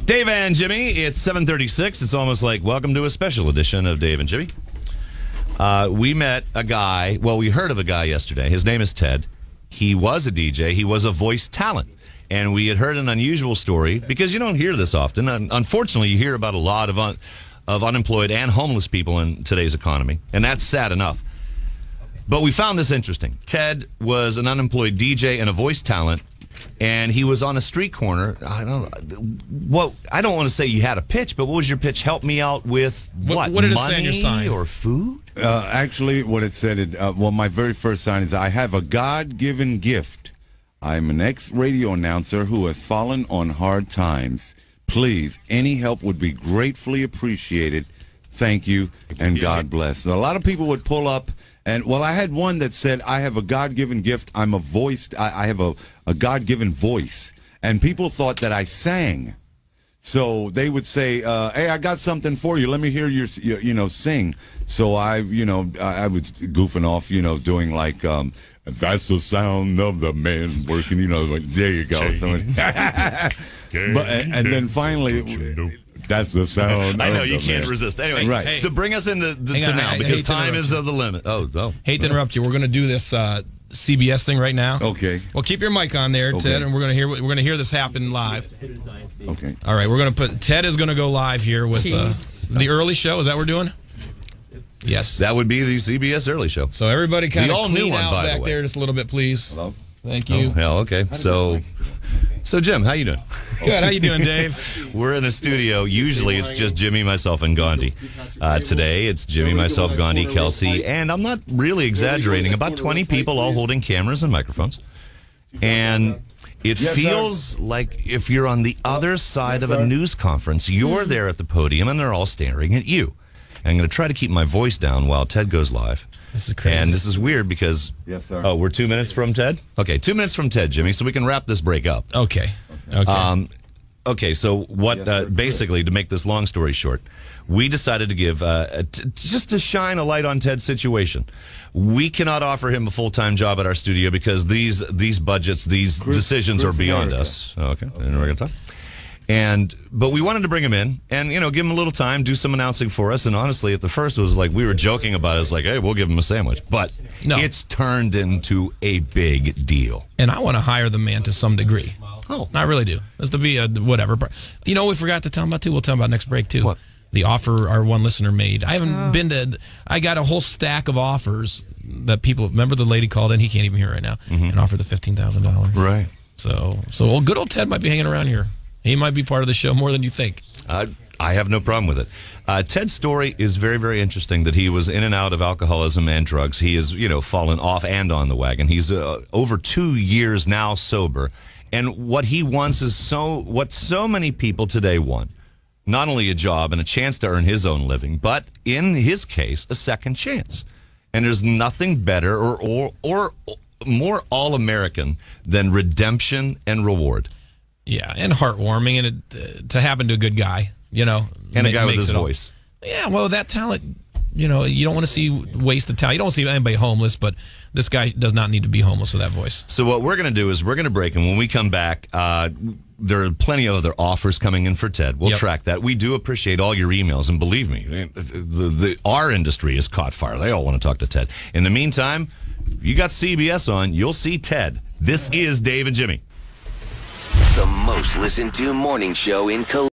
Dave and Jimmy, it's 7:36. It's almost like welcome to a special edition of Dave and Jimmy. We met a guy, we heard of a guy yesterday. His name is Ted. He was a DJ. He was a voice talent. And we had heard an unusual story because you don't hear this often. Unfortunately, you hear about a lot of unemployed and homeless people in today's economy. And that's sad enough. But we found this interesting. Ted was an unemployed DJ and a voice talent. And he was on a street corner. I don't want to say you had a pitch, but what was your pitch? Help me out with what? What did it Money say on your sign? Or food? Actually, what it said, my very first sign is, I have a God-given gift. I'm an ex-radio announcer who has fallen on hard times. Please, any help would be gratefully appreciated. Thank you, and God bless. So a lot of people would pull up, and I had one that said, I have a God-given gift. I'm a voice. I have a God-given voice. And people thought that I sang. So they would say, hey, I got something for you. Let me hear you sing. So I was goofing off, doing like, that's the sound of the man working, there you go. And then finally, that's the sound. I know you can't resist. Anyway, right. To bring us into now, because time is of the limit. Oh. Hate to interrupt you. We're going to do this CBS thing right now. Okay. Well, keep your mic on there, Ted, and we're going to hear this happen live. Okay. All right, we're going to put Ted is going to go live here with the early show. Is that what we're doing? Yes. That would be the CBS early show. So everybody kind of clean out by back there just a little bit, please. Hello. Thank you. Oh, hell, okay. So Jim, how you doing? Good. How you doing, Dave? We're in a studio. Usually it's just Jimmy, myself, and Gandhi. Today it's Jimmy, myself, Gandhi, Kelsey, and I'm not really exaggerating, about 20 people all holding cameras and microphones. And it feels like if you're on the other side of a news conference, you're there at the podium and they're all staring at you. And I'm going to try to keep my voice down while Ted goes live. This is crazy. And this is weird because... Yes, sir. Oh, we're 2 minutes from Ted? Okay, 2 minutes from Ted, Jimmy, so we can wrap this break up. Okay. Okay, so what? Basically, to make this long story short, we decided to give, just to shine a light on Ted's situation. We cannot offer him a full-time job at our studio because these budgets, these decisions are beyond us. Okay, and we're going to talk. But we wanted to bring him in and, give him a little time, do some announcing for us. And honestly, at the first, it was like we were joking about it. It's like, hey, we'll give him a sandwich. But it's turned into a big deal. And I want to hire the man to some degree. Oh. I really do. That's to be a whatever. We forgot to tell him about, too. We'll tell him about next break, too. What? The offer our one listener made. I haven't been to... I got a whole stack of offers that people... Remember the lady called in? He can't even hear right now. And offered the $15,000. Right. So good old Ted might be hanging around here. He might be part of the show more than you think. I have no problem with it. Ted's story is very, very interesting, that he was in and out of alcoholism and drugs. He has, fallen off and on the wagon. He's over 2 years now sober. And what he wants is what so many people today want. Not only a job and a chance to earn his own living, but in his case, a second chance. And there's nothing better or more all-American than redemption and reward. Yeah, and heartwarming, and it, to happen to a good guy, and a guy with his voice. Yeah, well, that talent, you don't want to see wasted talent. You don't see anybody homeless, but this guy does not need to be homeless with that voice. So what we're going to do is we're going to break, and when we come back, there are plenty of other offers coming in for Ted. We'll track that. We do appreciate all your emails, and believe me, our industry is caught fire. They all want to talk to Ted. In the meantime, you got CBS on, you'll see Ted. This is Dave and Jimmy. The most listened to morning show in Columbia.